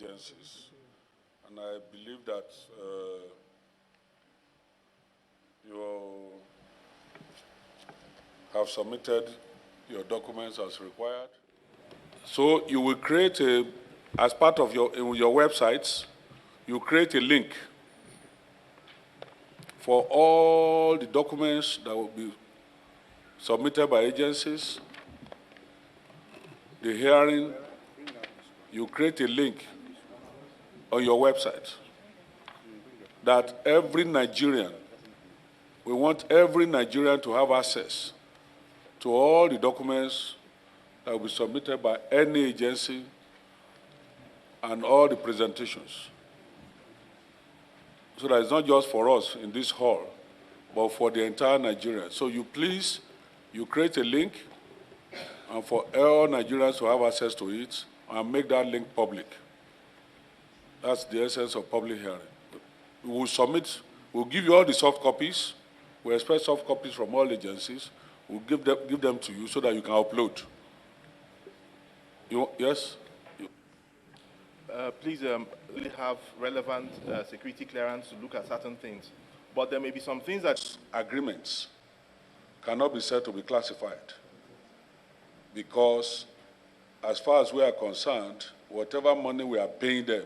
agencies, and I believe that you have submitted your documents as required. So you will create as part of your websites, you create a link for all the documents that will be submitted by agencies. The hearing, you create a link on your website that every Nigerian, we want every Nigerian to have access to all the documents that will be submitted by any agency and all the presentations. So that it's not just for us in this hall, but for the entire Nigeria. So you create a link, and for all Nigerians to have access to it, and make that link public. That's the essence of public hearing. We will submit, we'll give you all the soft copies. We expect soft copies from all agencies. We'll give them to you so that you can upload. Yes? Please we have relevant security clearance to look at certain things. But there may be some things that agreements cannot be said to be classified because as far as we are concerned, whatever money we are paying them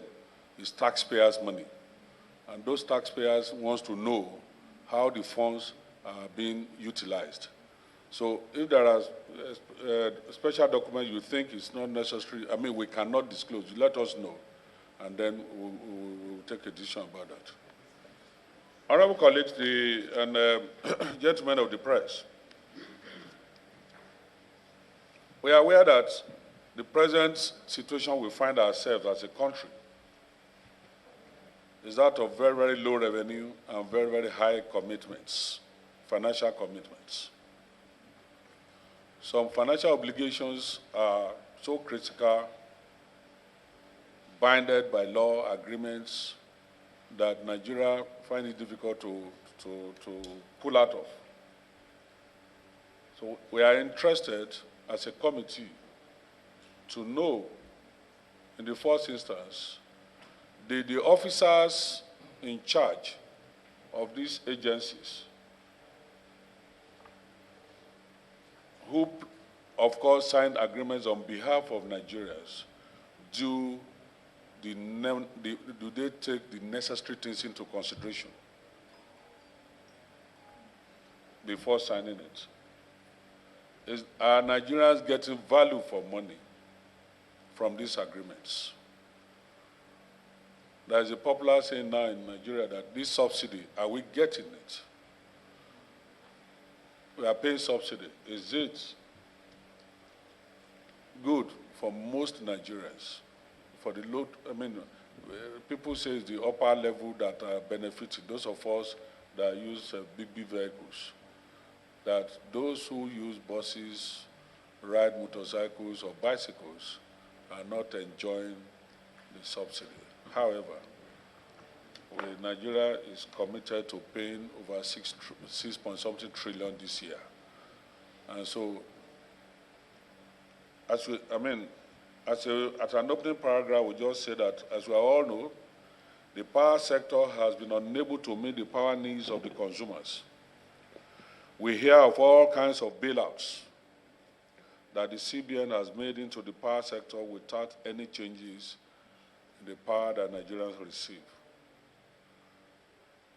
is taxpayers' money. And those taxpayers want to know how the funds are being utilized. So if there are special documents you think is not necessary, I mean, we cannot disclose, you let us know, and then we'll take a decision about that. Honorable colleagues and gentlemen of the press, we are aware that the present situation we find ourselves as a country is that of very, very low revenue and very, very high commitments, financial commitments. Some financial obligations are so critical, binded by law agreements, that Nigeria finds it difficult to pull out of. So we are interested as a committee to know, in the first instance, the officers in charge of these agencies who, of course, signed agreements on behalf of Nigerians, do they take the necessary things into consideration before signing it? Are Nigerians getting value for money from these agreements? There is a popular saying now in Nigeria that this subsidy, are we getting it? We are paying subsidy. Is it good for most Nigerians? For the low, I mean, people say it's the upper level that are benefiting, those of us that use big vehicles, that those who use buses, ride motorcycles or bicycles are not enjoying the subsidy. However, Nigeria is committed to paying over 6.something trillion this year. And so, at an opening paragraph, we just say that, as we all know, the power sector has been unable to meet the power needs of the consumers. We hear of all kinds of bailouts that the CBN has made into the power sector without any changes in the power that Nigerians receive.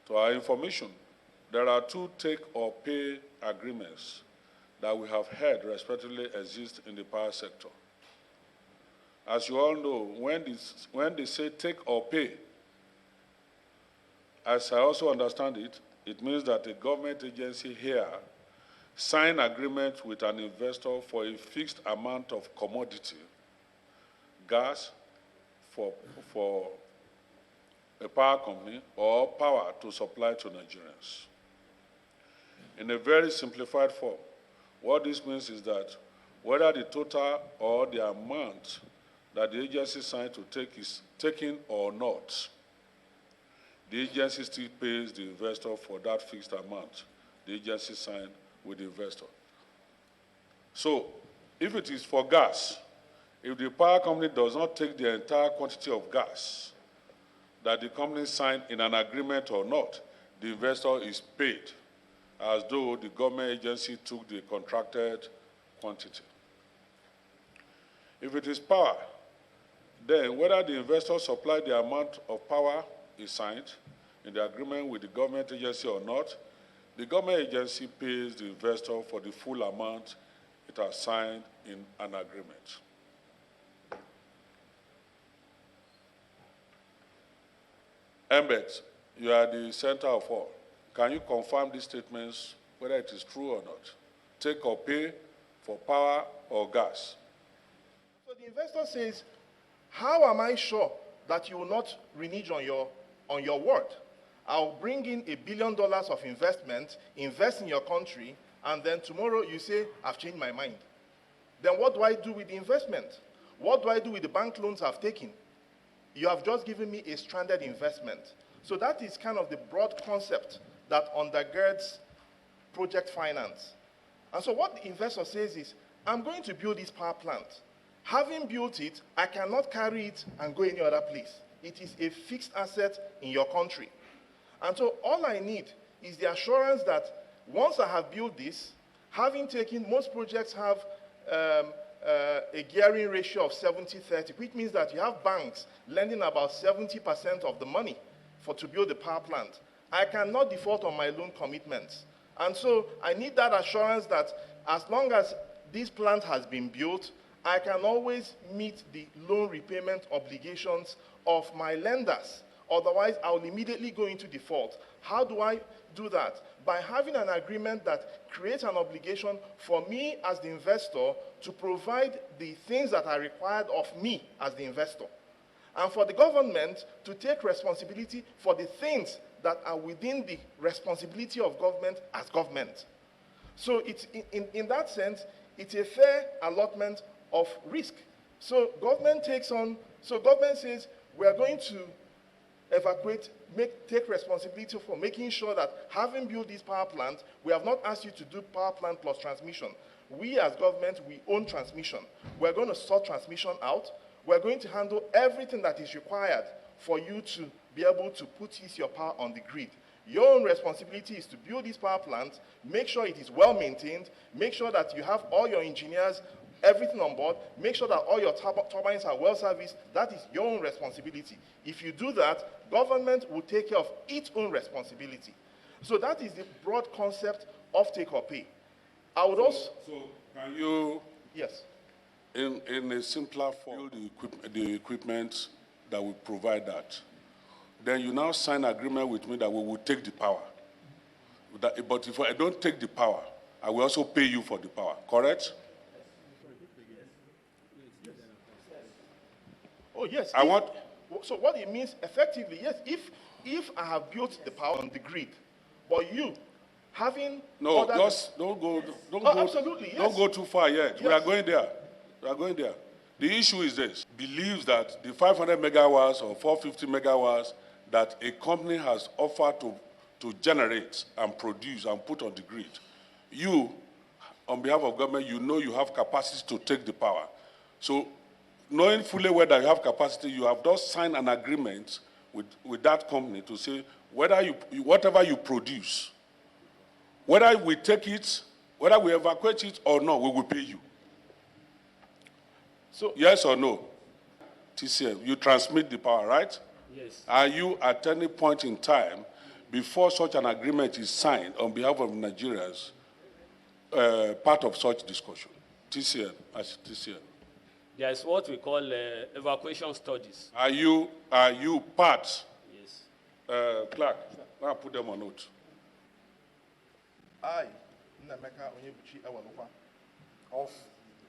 To our information, there are 2 take-or-pay agreements that we have heard respectively exist in the power sector. As you all know, when they say take or pay, as I also understand it, it means that a government agency here sign agreement with an investor for a fixed amount of commodity, gas for a power company or power to supply to Nigerians. In a very simplified form, what this means is that whether the total or the amount that the agency signed to take is taken or not, the agency still pays the investor for that fixed amount the agency signed with the investor. So, if it is for gas, If the power company does not take the entire quantity of gas that the company signed in an agreement or not, the investor is paid as though the government agency took the contracted quantity. If it is power, then whether the investor supplied the amount of power is signed in the agreement with the government agency or not, the government agency pays the investor for the full amount it has signed in an agreement. Embed, you are the center of all. Can you confirm these statements, whether it is true or not? Take or pay for power or gas? So the investor says, how am I sure that you will not renege on your word? I'll bring in $1 billion of investment, invest in your country, and then tomorrow you say, I've changed my mind. Then what do I do with the investment? What do I do with the bank loans I've taken? You have just given me a stranded investment. So that is kind of the broad concept that undergirds project finance. And so what the investor says is, I'm going to build this power plant. Having built it, I cannot carry it and go any other place. It is a fixed asset in your country. And so all I need is the assurance that once I have built this, having taken, most projects have a gearing ratio of 70-30, which means that you have banks lending about 70% of the money to build the power plant. I cannot default on my loan commitments. And so I need that assurance that as long as this plant has been built, I can always meet the loan repayment obligations of my lenders. Otherwise, I'll immediately go into default. How do I do that? By having an agreement that creates an obligation for me as the investor to provide the things that are required of me as the investor. And for the government to take responsibility for the things that are within the responsibility of government as government. So it's, in that sense, it's a fair allotment of risk. So government government says, we are going to evacuate, take responsibility for making sure that having built this power plant, we have not asked you to do power plant plus transmission. We as government, we own transmission. We're going to sort transmission out. We're going to handle everything that is required for you to be able to put your power on the grid. Your own responsibility is to build this power plant, make sure it is well maintained, make sure that you have all your engineers, everything on board, make sure that all your turbines are well serviced. That is your own responsibility. If you do that, government will take care of its own responsibility. So that is the broad concept of take or pay. I would also... So can you... Yes. In a simpler form, the equipment that will provide that. Then you now sign an agreement with me that we will take the power. But if I don't take the power, I will also pay you for the power, correct? Oh, yes. So what it means, effectively, yes, if I have built the power on the grid, but you having... No, just don't go absolutely, yes. Don't go too far yet. Yes. We are going there. We are going there. The issue is this. Believes that the 500 megawatts or 450 megawatts that a company has offered to generate and produce and put on the grid, you, on behalf of government, you know you have capacity to take the power. So knowing fully whether you have capacity, you have just signed an agreement with that company to say whatever you produce, whether we take it, whether we evacuate it or not, we will pay you. So yes or no? TCM, you transmit the power, right? Yes. Are you at any point in time, before such an agreement is signed on behalf of Nigerians, part of such discussion? TCM, as TCM. There is what we call evacuation studies. Are you part? Yes. Clark, now put them on note. I, Nnameka Onyebuchi Ewalukwa,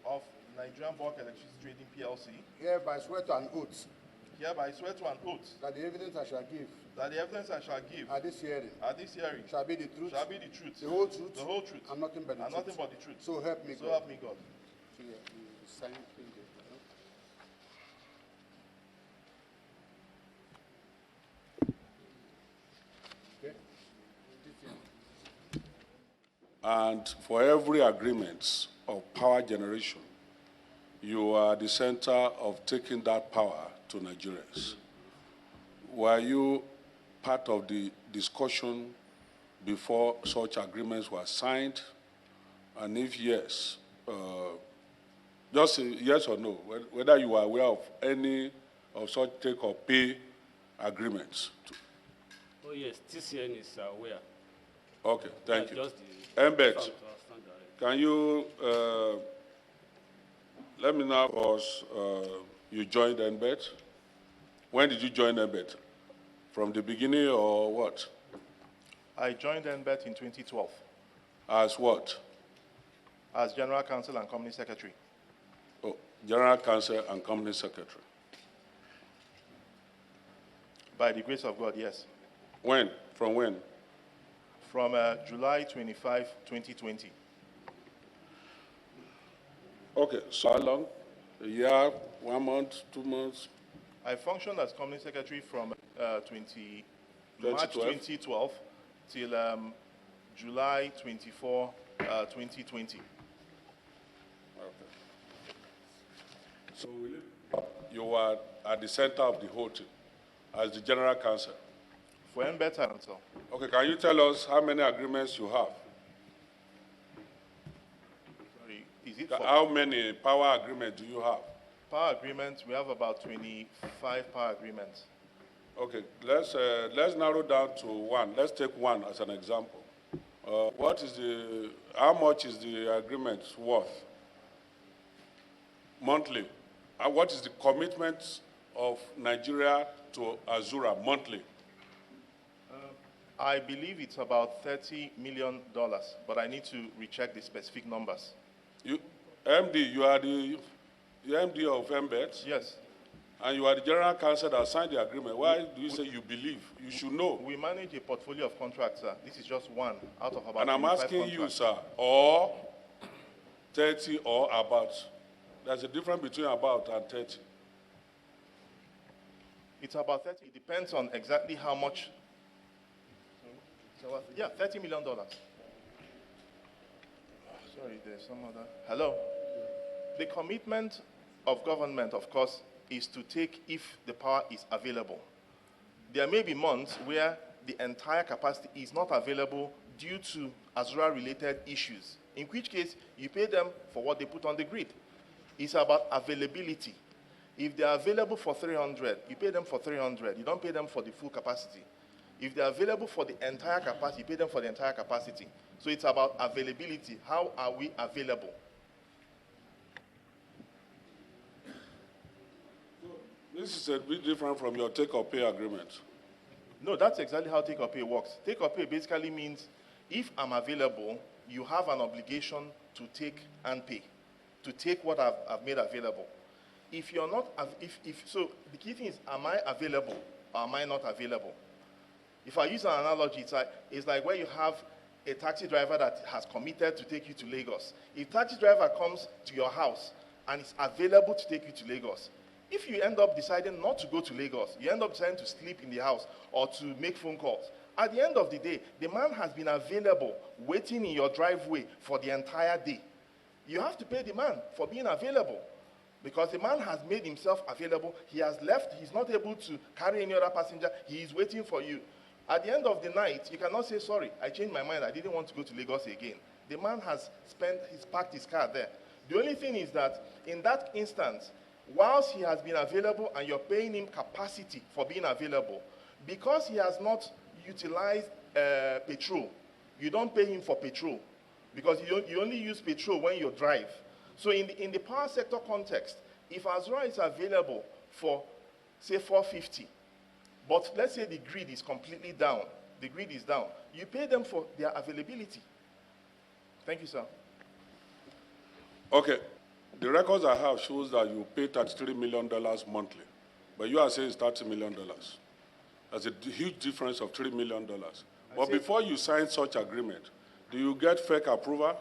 of Nigerian Bulk Electricity Trading PLC, hereby swear to an oath hereby swear to an oath that the evidence I shall give at this hearing shall be the truth, the whole truth, and nothing but the truth. but the truth. So help me So God. help me God. So, yeah, you sign it. And for every agreement of power generation, you are the center of taking that power to Nigerians. Were you part of the discussion before such agreements were signed? And if yes, just a yes or no, whether you are aware of any of such take or pay agreements. Oh, yes, TCN is aware. Okay, thank you. Just Mbet, can you let me know, because you joined Mbet. When did you join Mbet? From the beginning or what? I joined NBET in 2012 As what? as General Counsel and Company Secretary. Oh, General Counsel and Company Secretary. By the grace of God, yes. When? From when? From July 25, 2020. Okay, so how long? A year, 1 month, 2 months? I functioned as Company Secretary from March 2012? 2012 till July 24, 2020. Okay. So you were at the center of the whole thing as the General Counsel. For NBET Counsel, Okay, can you tell us how many agreements you have? sorry, is it for How many power agreements do you have? power agreements? We have about 25 power agreements. Okay, let's narrow down to one. Let's take one as an example. How much is the agreement worth monthly? What is the commitment of Nigeria to Azura monthly? I believe it's about $30 million, but I need to recheck the specific numbers. MD, you are the MD of MBET, Yes, and you are the General Counsel that signed the agreement. Why do you say you believe? You should know. we manage a portfolio of contracts, sir. This is just one out of about And I'm 25 asking you, contracts. sir, or 30 or about. There's a difference between about and 30. It's about 30. It depends on exactly how much. Yeah, $30 million. Sorry, there's some other. Hello. The commitment of government, of course, is to take if the power is available. There may be months where the entire capacity is not available due to Azura-related issues, in which case you pay them for what they put on the grid. It's about availability. If they are available for 300, you pay them for 300. You don't pay them for the full capacity. If they're available for the entire capacity, you pay them for the entire capacity. So it's about availability. How are we available? This is a bit different from your take-or-pay agreement. No, that's exactly how take-or-pay works. Take-or-pay basically means if I'm available, you have an obligation to take and pay, to take what I've made available. If you're not, so the key thing is, am I available or am I not available? If I use an analogy, it's like where you have a taxi driver that has committed to take you to Lagos. If taxi driver comes to your house and is available to take you to Lagos, if you end up deciding not to go to Lagos, you end up deciding to sleep in the house or to make phone calls, at the end of the day, the man has been available, waiting in your driveway for the entire day. You have to pay the man for being available because the man has made himself available. He has left. He's not able to carry any other passenger. He is waiting for you. At the end of the night, you cannot say, sorry, I changed my mind. I didn't want to go to Lagos again. The man has parked his car there. The only thing is that in that instance, whilst he has been available and you're paying him capacity for being available, because he has not utilized petrol, you don't pay him for petrol because you only use petrol when you drive. So in the power sector context, if Azura is available for, say, 450, but let's say the grid is completely down, the grid is down, you pay them for their availability. Thank you, sir. Okay. The records I have shows that you pay $33 million monthly, but you are saying it's $30 million. That's a huge difference of $3 million. But before you sign such agreement, do you get fake approval?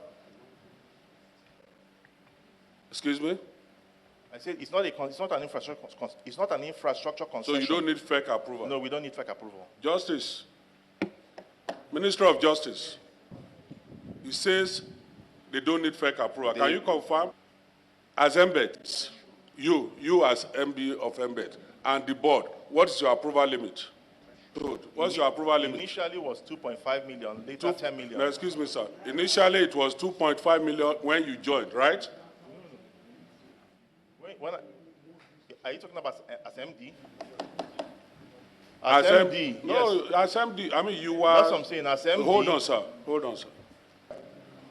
Excuse me? I said it's not an infrastructure concession. So you don't need fake approval? No, we don't need fake approval. Justice, Minister of Justice, he says they don't need fake approval. Can you confirm? as Embed, you as MD of Embed, and the board, what is your approval limit? Good. What's your approval limit? Initially was 2.5 million, later 10 million. No, excuse me, sir. Initially, it was 2.5 million when you joined, right? Are you talking about as MD? As MD, no, yes. as MD. I mean, you were. That's what I'm saying, as MD. Hold on, sir. Hold on, sir.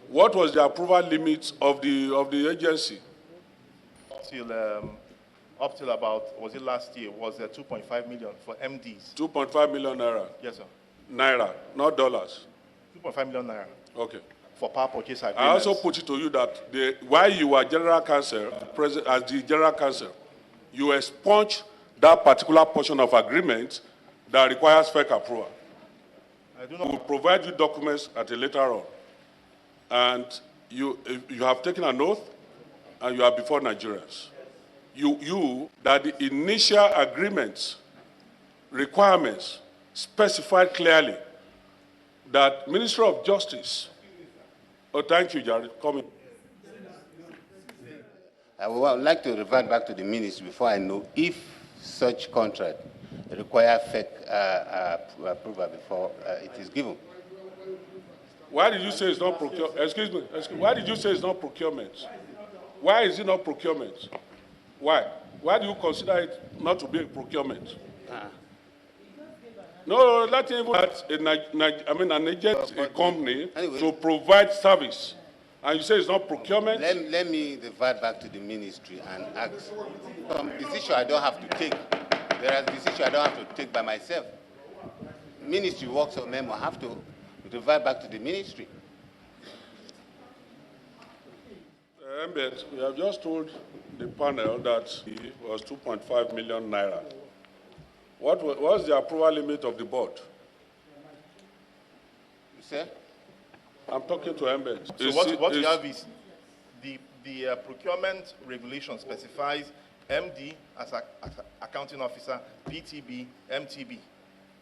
What was the approval limit of the agency? Up till about, was it last year, was 2.5 million for MDs. 2.5 million naira. Yes, sir. Naira, not dollars. 2.5 million naira. Okay. For power purchase agreements. I also put it to you that while you were general counsel, as the general counsel, you expunge that particular portion of agreement that requires FEC approval. I do We will not. provide you documents at a later on. And you have taken an oath and you are before Nigerians. That the initial agreements, requirements specified clearly that Ministry of Justice. Oh, thank you, Jared. Coming. I would like to revert back to the ministry before I know if such contract require FEC approval before it is given. Why did you say it's not procurement? Excuse me. Why did you say it's not procurement? Why is it not procurement? Why? Why do you consider it not to be a procurement? No, not even that. An agent, a company anyway, to provide service, and you say it's not procurement. Let me revert back to the ministry and ask. Some decision I don't have to take. There are decisions I don't have to take by myself. Ministry works on memo. I have to revert back to the ministry. Embed, we have just told the panel that it was 2.5 million naira. What was the approval limit of the board? You say? I'm talking to Embed. So what you have is the procurement regulation specifies MD as an accounting officer, PTB, MTB.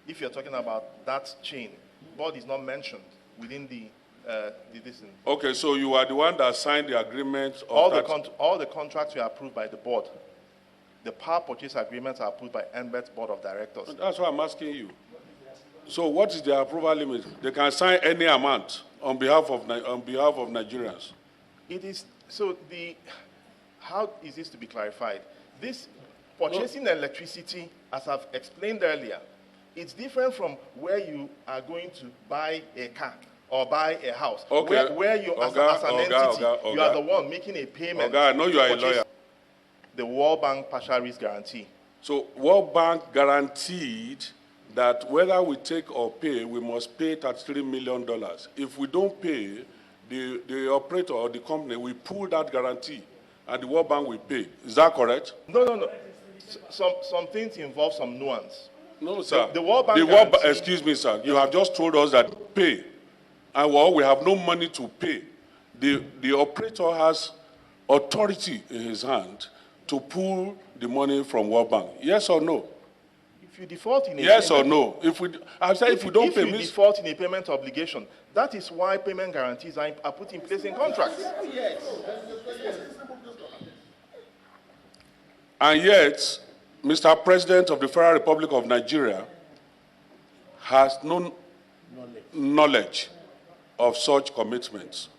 If you're talking about that chain, board is not mentioned within the this thing. Okay, so you are the one that signed the agreement of all the contracts were approved by the board. The power purchase agreements are approved by NBET's board of directors. That's why I'm asking you. So what is the approval limit? They can sign any amount on behalf of Nigerians. It is so how is this to be clarified? This purchasing electricity, as I've explained earlier, it's different from where you are going to buy a car or buy a house. Okay. Where you, as an entity, you are the one making a payment. I know you are a lawyer. The World Bank partial risk guarantee. So World Bank guaranteed that whether we take or pay, we must pay $33 million. If we don't pay, the operator or the company will pull that guarantee, and the World Bank will pay. Is that correct? No. Some things involve some nuance. No, sir. The World Bank excuse me, sir. You have just told us that pay, and we have no money to pay. The operator has authority in his hand to pull the money from World Bank. Yes or no? If you default in a yes payment, or no? If we don't pay, if you default in a payment obligation, that is why payment guarantees are put in place in contracts. And yet, Mr. President of the Federal Republic of Nigeria has no knowledge of such commitments.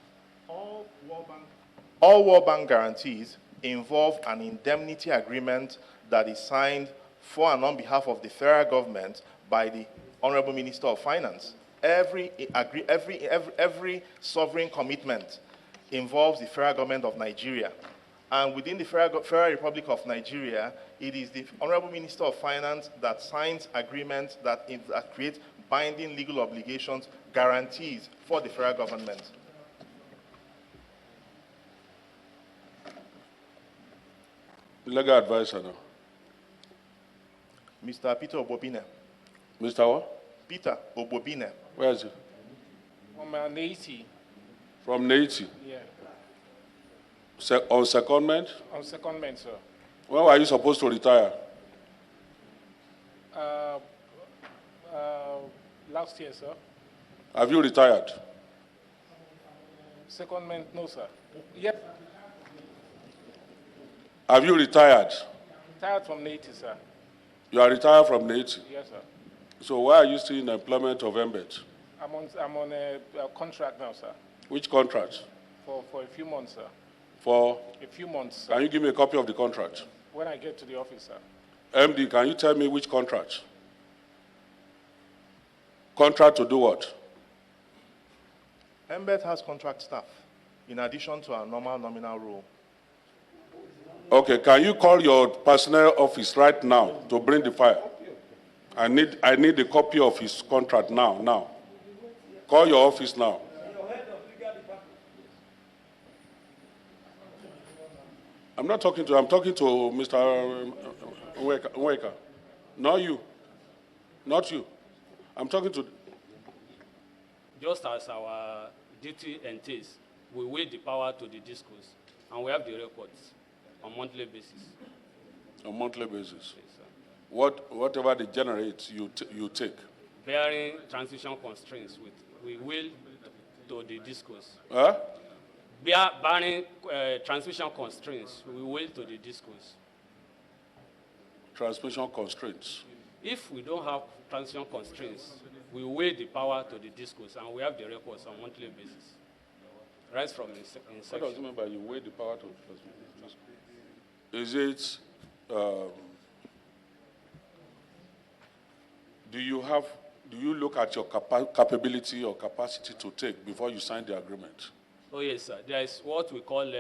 All World Bank guarantees involve an indemnity agreement that is signed for and on behalf of the federal government by the Honorable Minister of Finance. Every sovereign commitment involves the federal government of Nigeria. And within the Federal Republic of Nigeria, it is the Honorable Minister of Finance that signs agreements that create binding legal obligations, guarantees for the federal government. Legal advisor now. Mr. Peter Obobine. Mr. what? Peter Obobine. Where is he? From Neiti. From Neiti? Yeah. On secondment? On secondment, sir. When were you supposed to retire? Last year, sir. Have you retired? Secondment, no, sir. Yep. Have you retired? Retired from Navy, sir. You are retired from Navy. Yes, sir. So why are you still in employment of Embed? I'm on a contract now, sir, Which contract? for a few months, sir. For, A few months, sir. can you give me a copy of the contract? When I get to the office, sir. MD, can you tell me which contract? Contract to do what? Embed has contract staff in addition to our normal nominal role. Okay, can you call your personnel office right now to bring the file? I need a copy of his contract now. Call your office now. I'm talking to Mr. Nweka. Not you. Not you. I'm talking to... Just as our duty entails, we wield the power to the discourse, and we have the records on monthly basis. On monthly basis. Yes, sir. Whatever they generate, you take. Bearing transmission constraints, we will to the discourse. Huh? Barring transmission constraints, we will to the discourse. Transmission constraints. If we don't have transmission constraints, we wield the power to the discourse, and we have the records on monthly basis. Right from What does it inception. mean by you weigh the power to Is it, do you look at your capability or capacity to take before you sign the agreement? Oh, yes, sir. There is what we call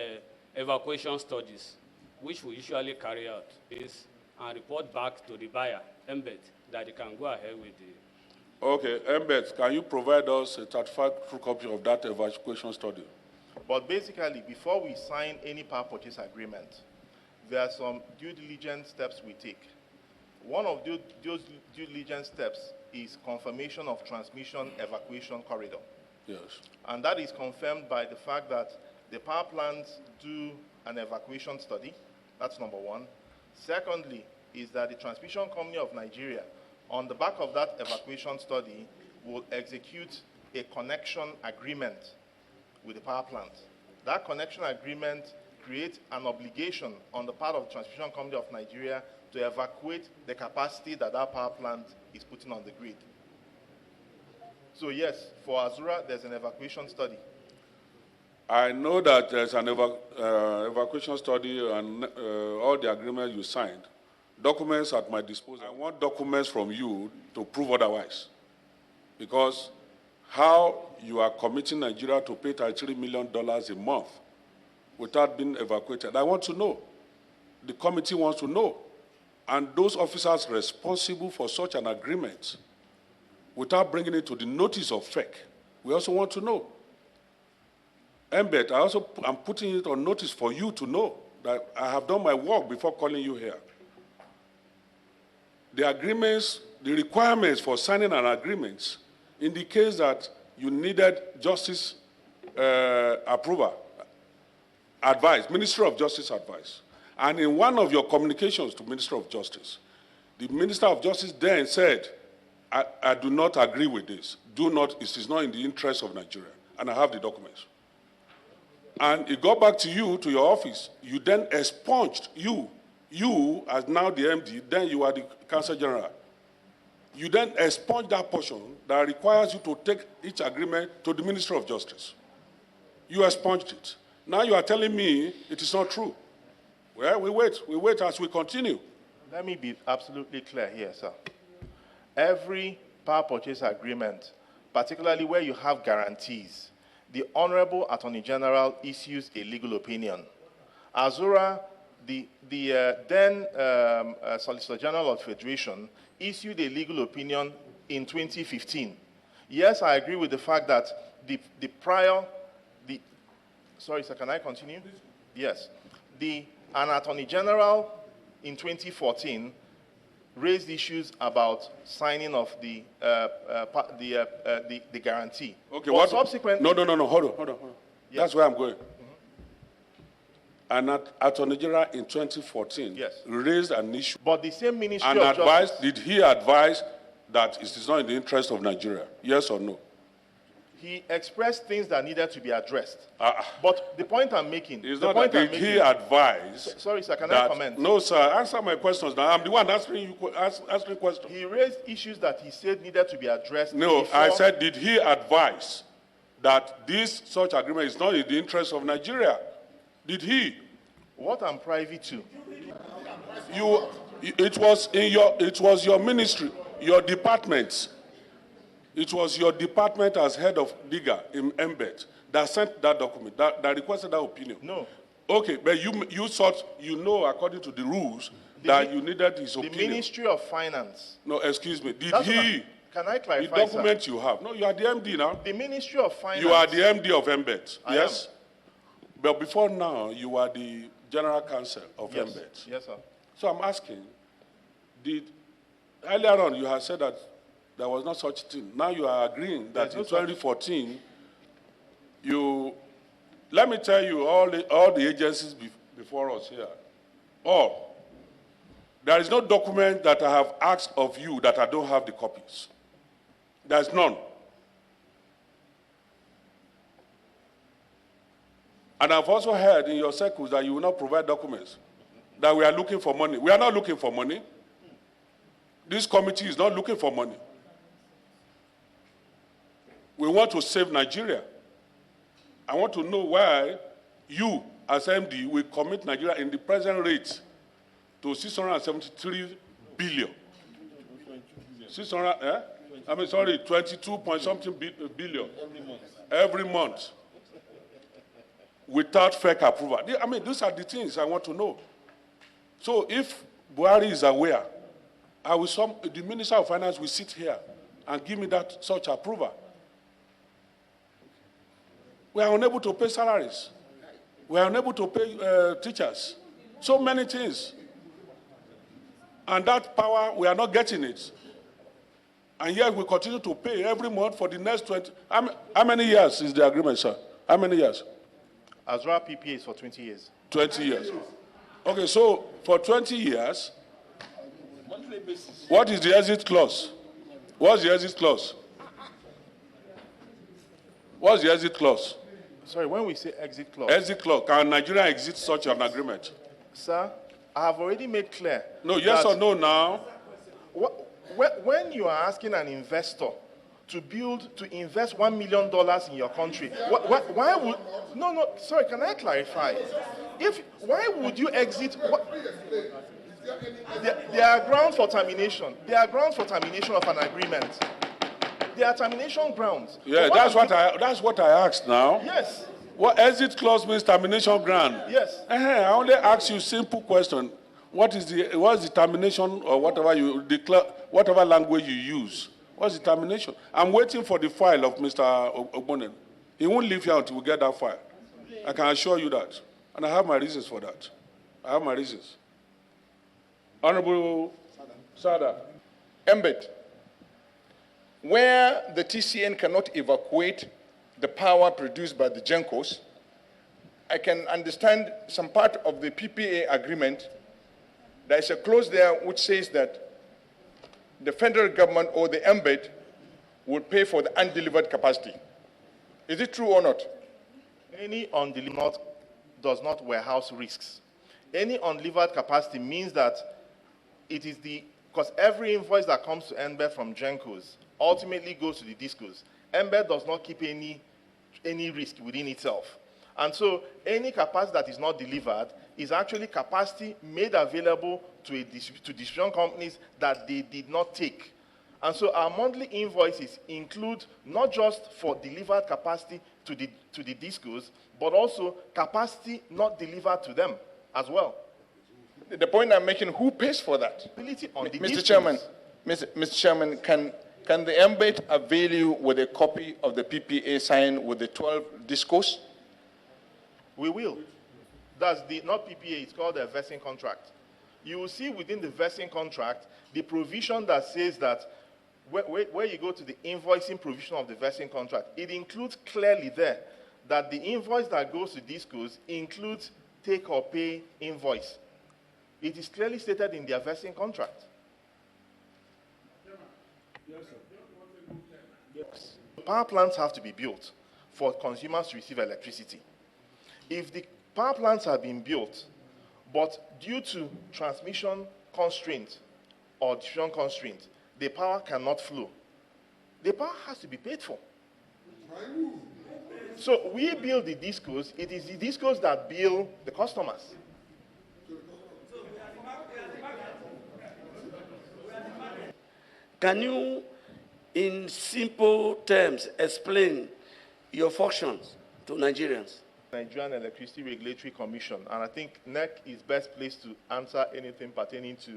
evacuation studies, which we usually carry out and report back to the buyer, Embed, that they can go ahead with the... Okay, Embed, can you provide us a certified true copy of that evacuation study? But basically, before we sign any power purchase agreement, there are some due diligence steps we take. One of those due diligence steps is confirmation of transmission evacuation corridor. Yes. And that is confirmed by the fact that the power plants do an evacuation study. That's number one. Secondly, is that the Transmission Company of Nigeria, on the back of that evacuation study, will execute a connection agreement with the power plant. That connection agreement creates an obligation on the part of the Transmission Company of Nigeria to evacuate the capacity that power plant is putting on the grid. So yes, for Azura, there's an evacuation study. I know that there's an evacuation study and all the agreements you signed. Documents at my disposal. I want documents from you to prove otherwise. Because how you are committing Nigeria to pay $33 million a month without being evacuated, I want to know. The committee wants to know. And those officers responsible for such an agreement, without bringing it to the notice of FEC, we also want to know. Embed, I'm putting it on notice for you to know that I have done my work before calling you here. The agreements, the requirements for signing an agreement indicates that you needed justice approval, advice, Ministry of Justice advice. And in one of your communications to Minister of Justice, the Minister of Justice then said, I do not agree with this. It is not in the interest of Nigeria. And I have the documents. And it got back to you, to your office. You then expunged, you as now the MD, then you are the Counsel General. You then expunge that portion that requires you to take each agreement to the Ministry of Justice. You expunged it. Now you are telling me it is not true. Well, we wait as we continue. Let me be absolutely clear here, sir. Every power purchase agreement, particularly where you have guarantees, the Honorable Attorney General issues a legal opinion. Azura, the then Solicitor General of the Federation, issued a legal opinion in 2015. Yes, I agree with the fact that sorry, sir, can I continue? Yes. An Attorney General in 2014 raised issues about signing of the guarantee. Okay, but subsequently... No, hold on. Yes. That's where I'm going. An Attorney General in 2014 raised an issue. But the same Ministry and of advised, Justice... Did he advise that it is not in the interest of Nigeria? Yes or no? He expressed things that needed to be addressed. Uh, But the point I'm making, It's the not point that I'm did he making, advise sorry, sir, can I that, comment? no, sir, answer my questions now. I'm the one answering you, answering questions. He raised issues that he said needed to be addressed. No, before. I said, did he advise that this such agreement is not in the interest of Nigeria? Did he? What I'm privy to. It was your ministry, your department. It was your department as head of DIGA in Embed that sent that document, that requested that opinion. No. Okay, but you thought, according to the rules, that you needed his opinion. The Ministry of Finance. No, excuse me. Did That's he? Can I clarify, The document sir? you have. No, you are the MD now. The Ministry of Finance. You are the MD of Embed. I Yes? But before now, you are the General Counsel of Yes. Embed. Yes, sir. So I'm asking, earlier on you had said that there was not such thing. Now you are agreeing that in 2014, let me tell you, all the agencies before us here, there is no document that I have asked of you that I don't have the copies. There's none. And I've also heard in your circles that you will not provide documents, that we are looking for money. We are not looking for money. This committee is not looking for money. We want to save Nigeria. I want to know why you, as MD, will commit Nigeria in the present rate to 673 billion. 22 point something billion. Every month. Without fake approval. These are the things I want to know. So if Buhari is aware, the Minister of Finance will sit here and give me such approval. We are unable to pay salaries. We are unable to pay teachers. So many things. And that power, we are not getting it. And yet we continue to pay every month for the next 20. How many years is the agreement, sir? How many years? Azura PPA is for 20 years. 20 years. Okay, so for 20 years, what is the exit clause? What's the exit clause? What's the exit clause? Sorry, when we say exit clause. Exit clause. Can Nigeria exit such an agreement? Sir, I have already made clear. No, yes or no now? When you are asking an investor to invest $1 million in your country, why would, sorry, can I clarify? Why would you exit? There are grounds for termination. There are grounds for termination of an agreement. There are termination grounds. Yeah, that's what I asked now. Yes. What exit clause means termination ground? Yes. I only ask you simple question. What is the termination or whatever you declare, whatever language you use? What's the termination? I'm waiting for the file of Mr. Ogbonen. He won't leave here until we get that file. I can assure you that. And I have my reasons for that. I have my reasons. Honorable Sada. Embed, where the TCN cannot evacuate the power produced by the GENCOs, I can understand some part of the PPA agreement. There is a clause there which says that the federal government or the Embed will pay for the undelivered capacity. Is it true or not? Any undelivered does not warehouse risks. Any undelivered capacity means that it is because every invoice that comes to Embed from GENCOs ultimately goes to the DISCOs. Embed does not keep any risk within itself. And so any capacity that is not delivered is actually capacity made available to distribution companies that they did not take. And so our monthly invoices include not just for delivered capacity to the DISCOs, but also capacity not delivered to them as well. The point I'm making, who pays for that? Mr. Chairman, Mr. Chairman, can the Embed avail you with a copy of the PPA signed with the 12 DISCOs? We will. That's not PPA, it's called a vesting contract. You will see within the vesting contract the provision that says that where you go to the invoicing provision of the vesting contract, it includes clearly there that the invoice that goes to DISCOs includes take or pay invoice. It is clearly stated in their vesting contract. Yes, Power plants have to be built for consumers to receive electricity. If the power plants have been built, but due to transmission constraints or distribution constraints, the power cannot flow, the power has to be paid for. So we build the discos, it is the discos that bill the customers. Can you, in simple terms, explain your functions to Nigerians? Nigerian Electricity Regulatory Commission, and I think NEC is best placed to answer anything pertaining to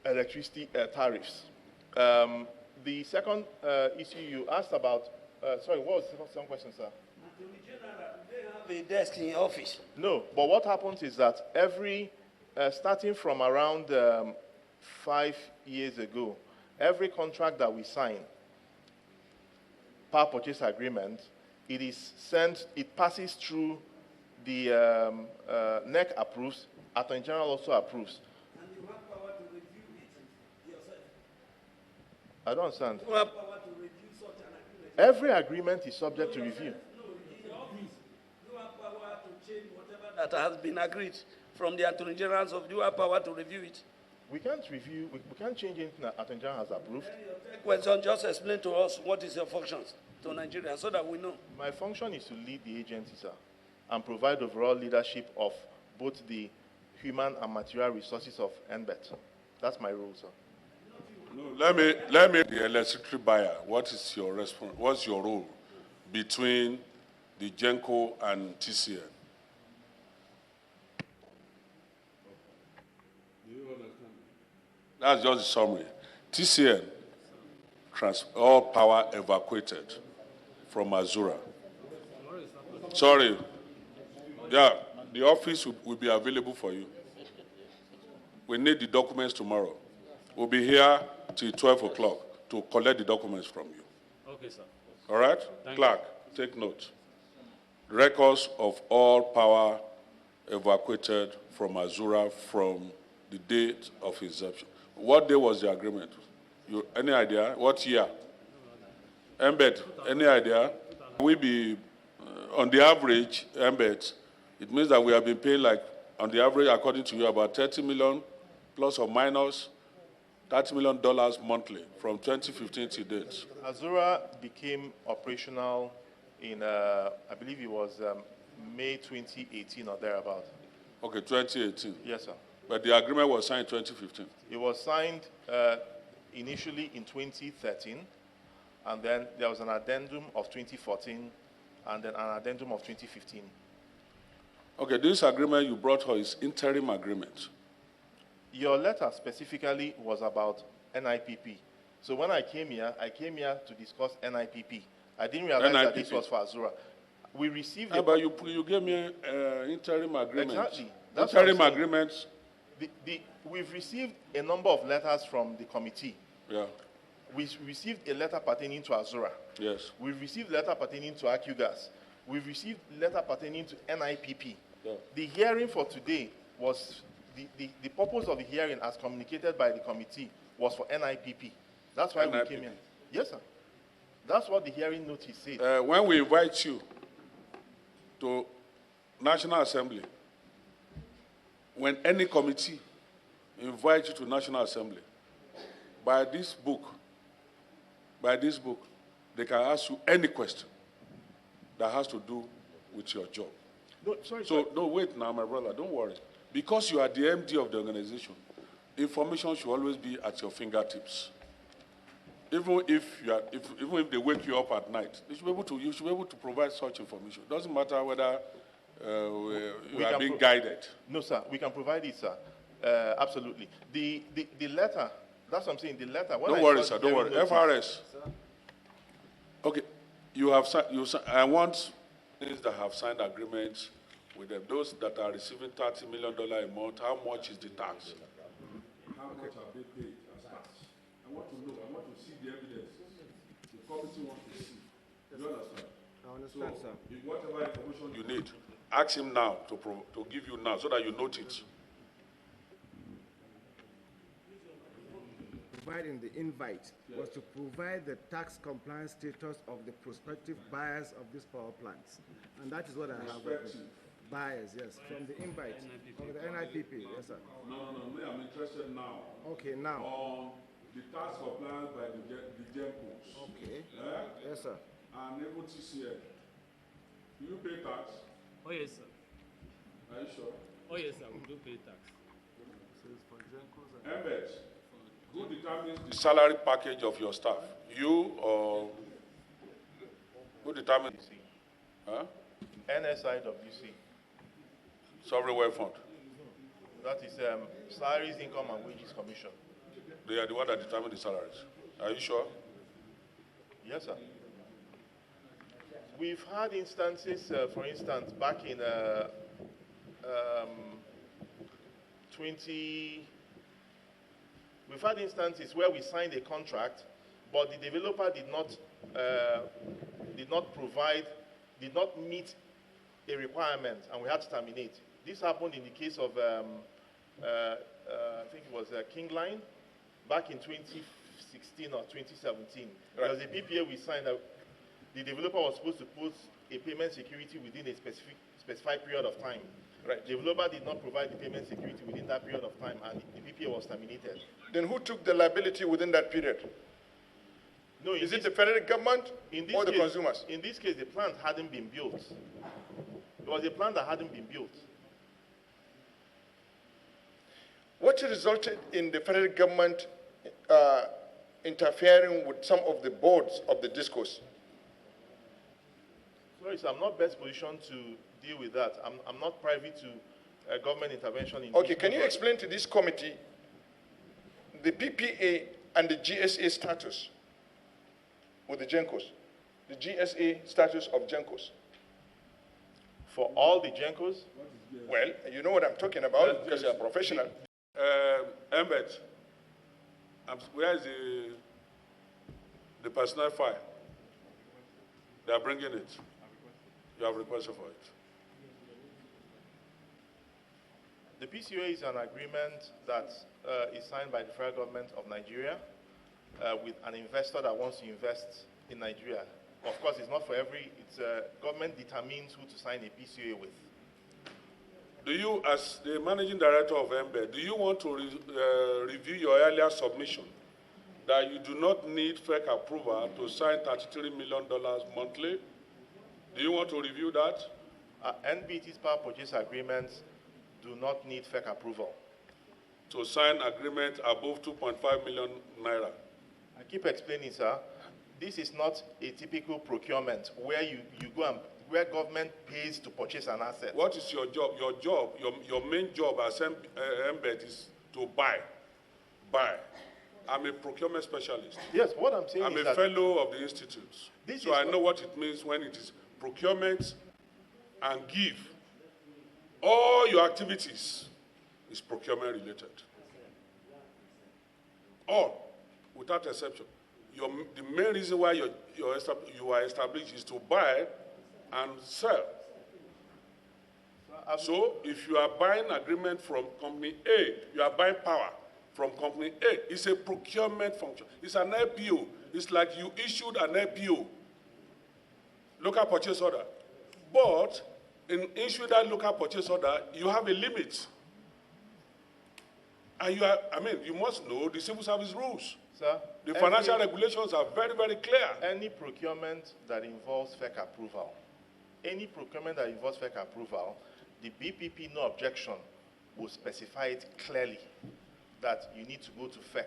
electricity tariffs. The second issue you asked about, sorry, what was the second question, sir? Attorney General, they have a desk in your office. No, but what happens is that starting from around 5 years ago, every contract that we sign, power purchase agreement, it is sent, it passes through the NEC approves, Attorney General also approves. And you have power to review it yourself. I don't understand. You have power to review such an agreement. Every agreement is subject to review. No, in the office, you have power to change whatever that has been agreed from the Attorney General's office. You have power to review it. We can't review, we can't change anything that Attorney General has approved. Question, just explain to us what is your functions to Nigerians so that we know. My function is to lead the agency, sir, and provide overall leadership of both the human and material resources of NBET. That's my role, sir. No, let me, the electricity buyer, what is your response, what's your role between the GENCO and TCN? That's just the summary. TCN, all power evacuated from Azura. Sorry. Yeah, the office will be available for you. We need the documents tomorrow. We'll be here till 12 o'clock to collect the documents from you. Okay, sir. All right? Thank Clerk, take note. Records of all power evacuated from Azura from the date of inception. What day was the agreement? Any idea? What year? Embed, any idea? We be, on the average, Embed, it means that we have been paying like, on the average, according to you, about 30 million plus or minus $30 million monthly from 2015 to date. Azura became operational in, I believe it was May 2018 or thereabout. Okay, 2018. Yes, sir. But the agreement was signed in 2015. It was signed initially in 2013, and then there was an addendum of 2014, and then an addendum of 2015. Okay, this agreement you brought her is interim agreement. Your letter specifically was about NIPP. So when I came here to discuss NIPP. I didn't realize that this was for Azura. We received but you gave me an interim agreement. Exactly. Interim agreements. We've received a number of letters from the committee. Yeah. We received a letter pertaining to Azura. Yes. We've received a letter pertaining to AccuGas. We've received a letter pertaining to NIPP. Yeah. The hearing for today was, the purpose of the hearing as communicated by the committee was for NIPP. That's why NIPP. we came here. Yes, sir. That's what the hearing notice said. When we invite you to National Assembly, when any committee invites you to National Assembly, by this book, they can ask you any question that has to do with your job. No, sorry, So, no, wait now, my brother, don't worry. Because you are the MD of the organization, information should always be at your fingertips. Even if they wake you up at night, you should be able to provide such information. It doesn't matter whether you are being guided. No, sir. We can provide it, sir. Absolutely. The letter, that's what I'm saying, the letter. Don't worry, sir, don't worry. FRS. Okay, you have I want things that have signed agreements with them. Those that are receiving $30 million a month, how much is the tax? How much have they paid as tax? I want to know, I want to see the evidence. The committee wants to see. You understand? I understand, So, sir. if whatever information you need, ask him now to give you now so that you note it. provide in the invite was to provide the tax compliance status of the prospective buyers of these power plants. And that is what I have. Buyers, yes, from the invite of the NIPP, yes, sir. No, me, I'm interested now. Okay, now. On the tax compliance by the GENCOs. Okay. Yes, sir. And even TCL. Do you pay tax? Oh, yes, sir. Are you sure? Oh, yes, sir, we do pay tax. Embed, who determines the salary package of your staff? You or who determines? Huh? NSIWC. Sovereign Wealth Fund. That is Salaries, Income and Wages Commission. They are the one that determine the salaries. Are you sure? Yes, sir. We've had instances, for instance, back in 20, we've had instances where we signed a contract, but the developer did not meet a requirement, and we had to terminate. This happened in the case of, I think it was King Line, back in 2016 or 2017. There was a PPA we signed that the developer was supposed to post a payment security within a specified period of time. Right. The developer did not provide the payment security within that period of time, and the PPA was terminated. Then who took the liability within that period? No, Is it the federal government or the case, consumers? In this case, the plant hadn't been built. It was a plant that hadn't been built. What resulted in the federal government interfering with some of the boards of the discos? Sorry, sir, I'm not best positioned to deal with that. I'm not privy to government intervention in Okay, can you explain to this committee the PPA and the GSA status with the GENCOs? The GSA status of GENCOs? For all the GENCOs? Well, you know what I'm talking about because you're a professional. Embed, where is the personnel file? They are bringing it. You have requested for it. The PCOA is an agreement that is signed by the federal government of Nigeria with an investor that wants to invest in Nigeria. Of course, it's not for government determines who to sign a PCOA with. Do you, as the managing director of Embed, do you want to review your earlier submission that you do not need FEC approval to sign $33 million monthly? Do you want to review that? NBT's power purchase agreements do not need FEC approval. To sign agreement above 2.5 million naira. I keep explaining, sir. This is not a typical procurement where you go and where government pays to purchase an asset. What is your job? Your main job as Embed is to buy. I'm a procurement specialist. Yes, what I'm saying I'm is a fellow of the institute. So I know what it means when it is procurement and give. All your activities is procurement related. All, without exception. The main reason why you are established is to buy and sell. So if you are buying agreement from company A, you are buying power from company A. It's a procurement function. It's an LPO. It's like you issued an LPO, local purchase order. But in issuing that local purchase order, you have a limit. And you must know the civil service rules. Sir, the financial regulations are very, very clear. Any procurement that involves FEC approval, the BPP, no objection, will specify it clearly that you need to go to FEC.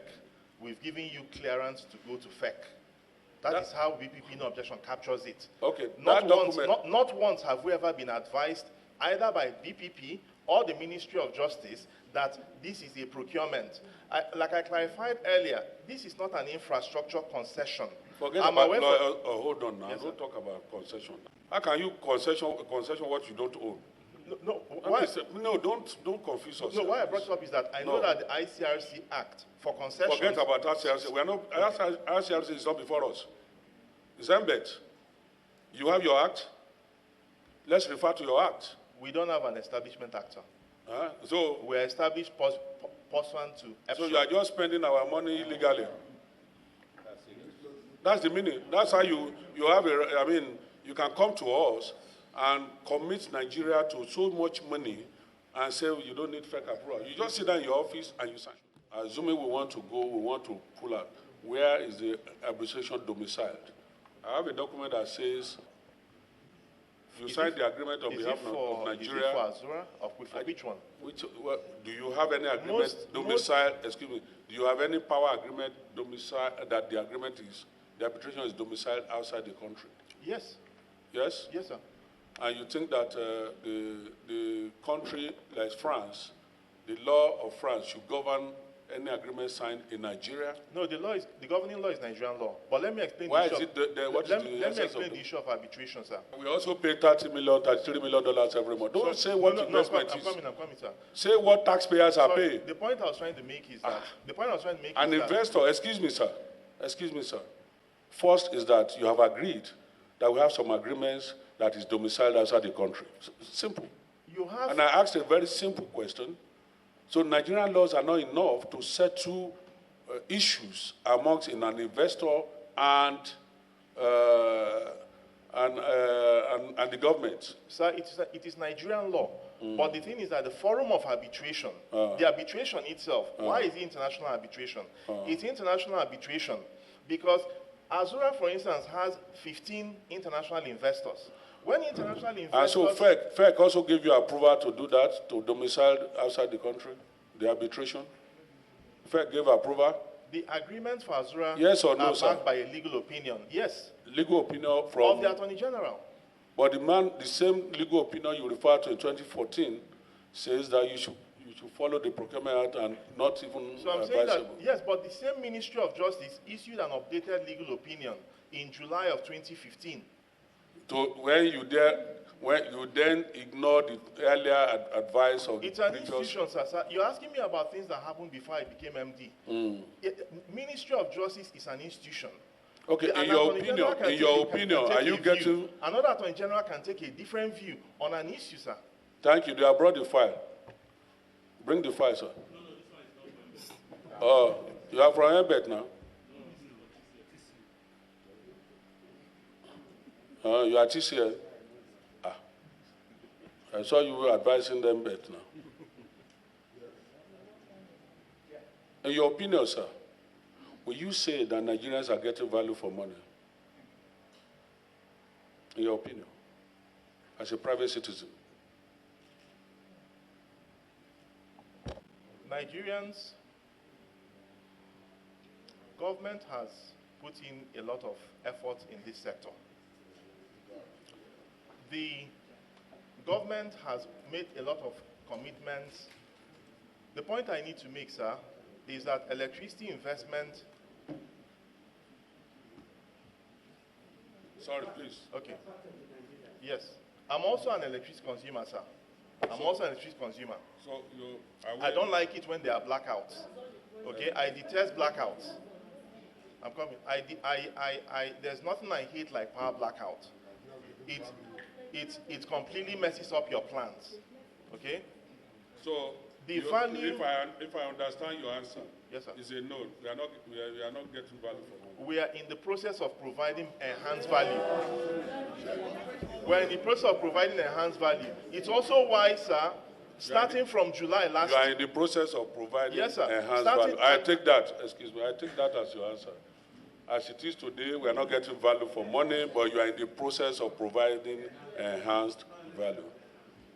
We've given you clearance to go to FEC. That is how BPP, no objection, captures it. Okay. Not once have we ever been advised, either by BPP or the Ministry of Justice, that this is a procurement. Like I clarified earlier, this is not an infrastructure concession. Hold on now. Yes, don't talk about concession. How can you concession what you don't own? Don't confuse us. No, why I brought it up is that I know that the ICRC Act for concessions... Forget about ICRC. ICRC is not before us. It's Embed. You have your act. Let's refer to your act. We don't have an establishment act, sir. So we're established pursuant to EPSA. So you are just spending our money illegally. That's the meaning. That's how you have you can come to us and commit Nigeria to so much money and say you don't need fake approval. You just sit down in your office and you sign. Assuming we want to go, we want to pull out. Where is the arbitration domiciled? I have a document that says you signed the agreement on behalf of Nigeria. Is it for Azura or for which one? Do you have any agreement domicile? Excuse me. Do you have any power agreement domicile that the arbitration is domiciled outside the country? Yes. Yes. Yes, sir. And you think that the country like France, the law of France should govern any agreement signed in Nigeria? No, the governing law is Nigerian law. But let me explain Why the is issue. let me Explain the issue of arbitration, sir. We also pay $30 million, $33 million every month. Don't say what investment is. I'm coming, sir. Say what taxpayers are paying. The point I was trying to make is that an investor, excuse me, sir. First is that you have agreed that we have some agreements that is domiciled outside the country. Simple. And I asked a very simple question. So Nigerian laws are not enough to settle issues amongst an investor and the government. Sir, it is Nigerian law. But the thing is that the forum of arbitration, the arbitration itself, why is it international arbitration? It's international arbitration because Azura, for instance, has 15 international investors. When international investors... so FEC also gave you approval to do that, to domicile outside the country, the arbitration? FEC gave approval? The agreements for Azura yes or no, are backed by a legal opinion. Yes. Legal opinion from... Of the Attorney General. But the same legal opinion you referred to in 2014 says that you should follow the Procurement Act and not even So I'm saying that, yes, but the same Ministry of Justice issued an updated legal opinion in July of 2015. So when you then ignore the earlier advice of it's an institution, sir. You're asking me about things that happened before I became MD. Ministry of Justice is an institution. Okay, in your opinion, are you getting... Another Attorney General can take a different view on an issue, sir. Thank you. They have brought the file. Bring the file, sir. Oh, you are from Embed now? You are TCL? I saw you were advising them better now. In your opinion, sir, will you say that Nigerians are getting value for money? In your opinion, as a private citizen? Nigerians, government has put in a lot of effort in this sector. The government has made a lot of commitments. The point I need to make, sir, is that electricity investment... Sorry, please. Okay. Yes. I'm also an electricity consumer, sir. I'm also an electricity consumer. So I don't like it when there are blackouts. Okay? I detest blackouts. I'm coming. There's nothing I hate like power blackout. It completely messes up your plans. Okay? So the value... If I understand your answer, yes, sir. Is a no. We are not getting value for money. We are in the process of providing enhanced value. We're in the process of providing enhanced value. It's also why, sir, starting from July last year... You are in the process of providing yes, sir. enhanced value. I take that, excuse me, I take that as your answer. As it is today, we are not getting value for money, but you are in the process of providing enhanced value.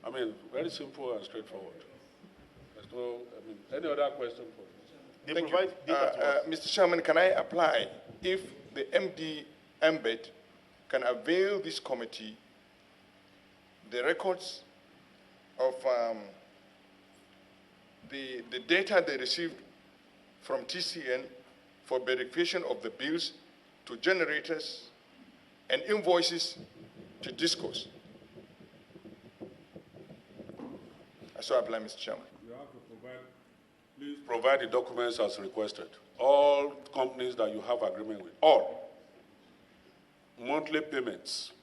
I mean, very simple and straightforward. There's no, any other question for you? They provide data to us. Mr. Chairman, can I apply if the MD Embed can avail this committee the records of the data they received from TCN for verification of the bills to generators and invoices to discos? I so apply, Mr. Chairman. You have to please provide the documents as requested. All companies that you have agreement with, all monthly payments,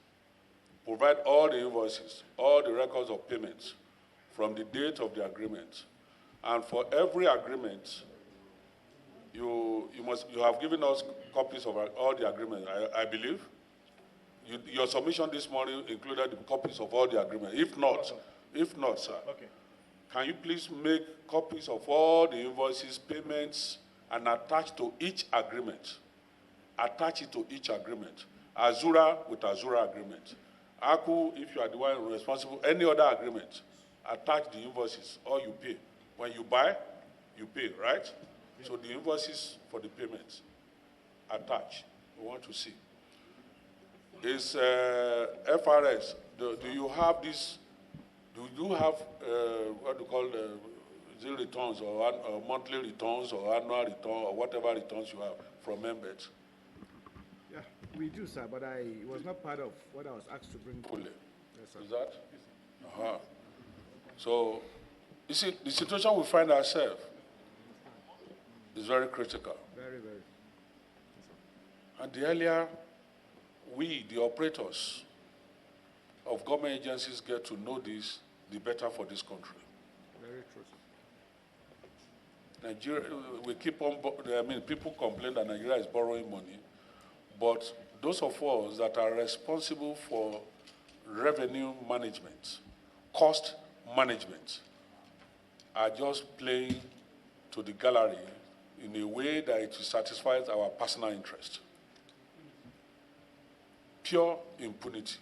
provide all the invoices, all the records of payments from the date of the agreement. And for every agreement, you have given us copies of all the agreements, I believe. Your submission this morning included the copies of all the agreements. If not, sir, Okay. can you please make copies of all the invoices, payments, and attach to each agreement? Attach it to each agreement. Azura with Azura agreement. Aku, if you are the one responsible, any other agreement, attach the invoices or you pay. When you buy, you pay, right? Yeah. So the invoices for the payments, attach. We want to see. Is FRS, do you have this, do you have what do you call zero returns or monthly returns or annual return or whatever returns you have from members? Yeah, we do, sir, but it was not part of what I was asked to bring. Fully. Yes, sir. Is that? Uh-huh. So, you see, the situation we find ourselves is very critical. Very, very. And the earlier we, the operators of government agencies, get to know this, the better for this country. Very true, sir. Nigeria, we keep on, people complain that Nigeria is borrowing money, but those of us that are responsible for revenue management, cost management, are just playing to the gallery in a way that it satisfies our personal interest. Pure impunity.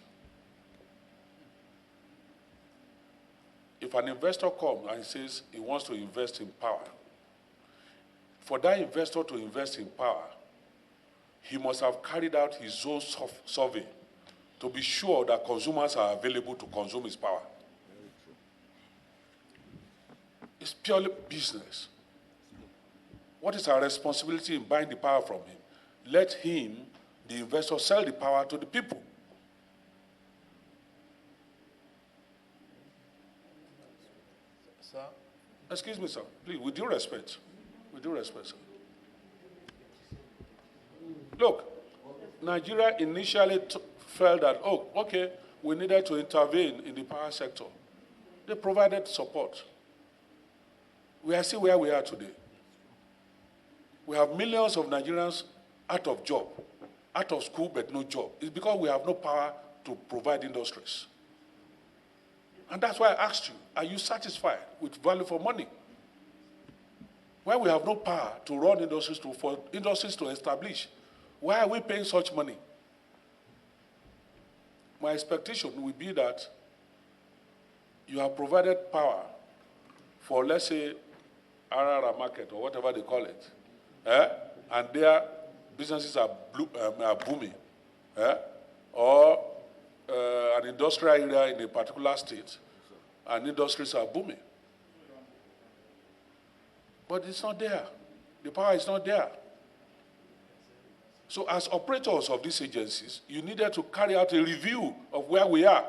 If an investor comes and says he wants to invest in power, for that investor to invest in power, he must have carried out his own survey to be sure that consumers are available to consume his power. It's purely business. What is our responsibility in buying the power from him? Let him, the investor, sell the power to the people. Sir? Excuse me, sir. Please, with due respect. With due respect, sir. Look, Nigeria initially felt that, oh, okay, we needed to intervene in the power sector. They provided support. We are still where we are today. We have millions of Nigerians out of job, out of school but no job. It's because we have no power to provide industries. And that's why I asked you, are you satisfied with value for money? When we have no power to run industries, for industries to establish, why are we paying such money? My expectation will be that you have provided power for, let's say, Arara market or whatever they call it, and their businesses are booming, or an industrial area in a particular state, and industries are booming. But it's not there. The power is not there. So as operators of these agencies, you needed to carry out a review of where we are.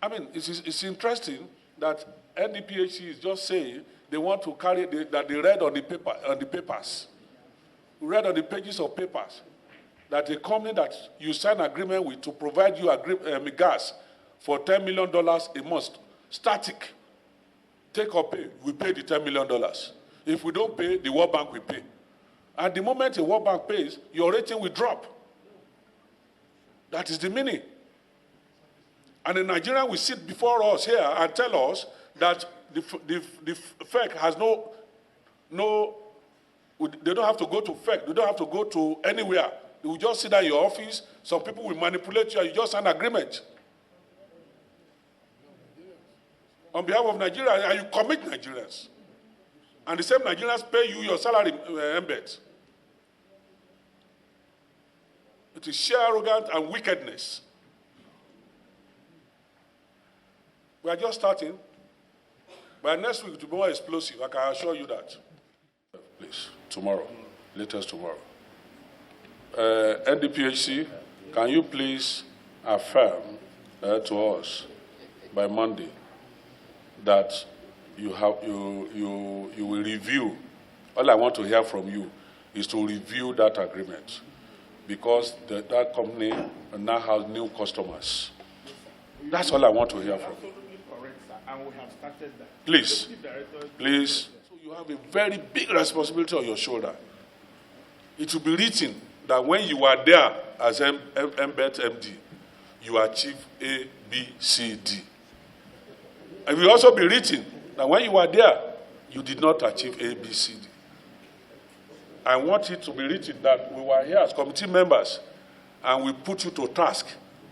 I mean, it's interesting that NDPHC is just saying they want to carry, that they read on the papers, read on the pages of papers, that a company that you sign agreement with to provide you gas for $10 million a month, static, take or pay, we pay the $10 million. If we don't pay, the World Bank will pay. And the moment the World Bank pays, your rating will drop. That is the meaning. And the Nigerian will sit before us here and tell us that the FEC has they don't have to go to FEC, they don't have to go to anywhere. They will just sit at your office, some people will manipulate you, and you just sign an agreement. On behalf of Nigeria, and you commit Nigerians. And the same Nigerians pay you your salary embed. It is sheer arrogance and wickedness. We are just starting. By next week, it will be more explosive. I can assure you that. Please, tomorrow, latest tomorrow. NDPHC, can you please affirm to us by Monday that you will review? All I want to hear from you is to review that agreement, because that company now has new customers. That's all I want to hear from you. And we have started that. Please, Executive Director- please. So you have a very big responsibility on your shoulder. It will be written that when you are there as MBET MD, you achieve A, B, C, D. It will also be written that when you are there, you did not achieve A, B, C, D. I want it to be written that we were here as committee members and we put you to task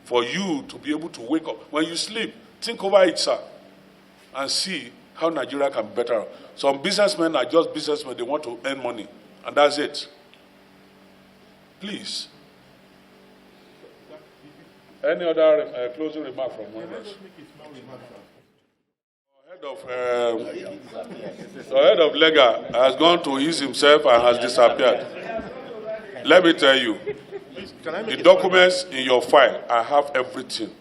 for you to be able to wake up. When you sleep, think over it, sir, and see how Nigeria can be better. Some businessmen are just businessmen. They want to earn money, and that's it. Please. Any other closing remark from one of us? The head of Lega has gone to ease himself and has disappeared. Let me tell you, the documents in your file, I have everything.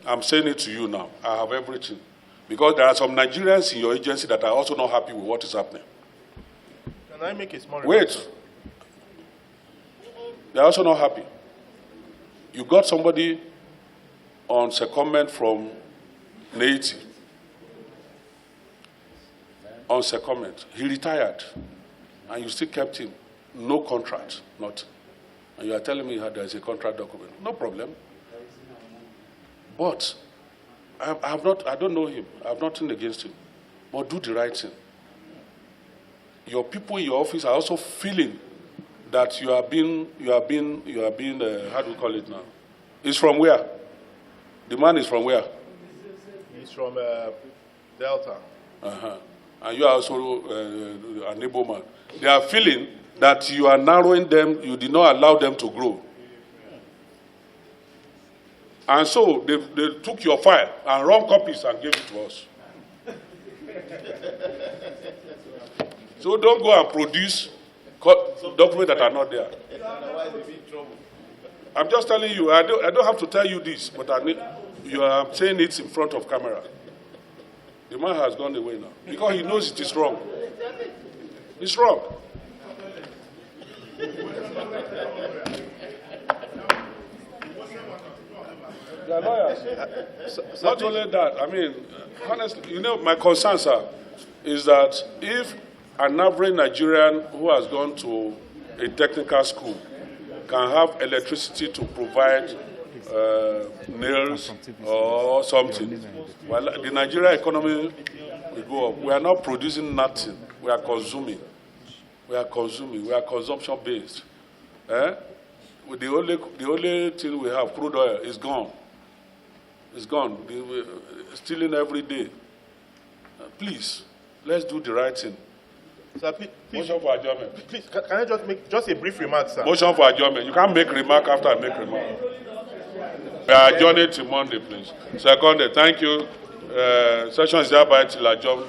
I'm saying it to you now. I have everything. Because there are some Nigerians in your agency that are also not happy with what is happening. Can I make a small remark? Wait. They're also not happy. You got somebody on secondment from Haiti. On secondment. He retired. And you still kept him. No contract. Nothing. And you are telling me there is a contract document. No problem. But I don't know him. I have nothing against him. But do the right thing. Your people in your office are also feeling that you are being, how do we call it now? He's from where? The man is from where? He's from Delta. And you are also a neighbor man. They are feeling that you are narrowing them, you did not allow them to grow. And so they took your file and wrong copies and gave it to us. So don't go and produce documents that are not there. I'm just telling you, I don't have to tell you this, but you are saying it in front of camera. The man has gone away now because he knows it is wrong. It's wrong. They are lawyers. Not only that, I mean, honestly, you know, my concern, sir, is that if an average Nigerian who has gone to a technical school can have electricity to provide nails or something, well, the Nigerian economy will go up. We are not producing nothing. We are consuming. We are consuming. We are consumption-based. The only thing we have, crude oil, is gone. It's gone. We're stealing every day. Please, let's do the right thing. Sir, please, Motion for adjournment. Please, can I just make just a brief remark, sir? Motion for adjournment. You can't make remark after I make remark. We are adjourning to Monday, please. Seconded. Thank you. Session is hereby till adjourned.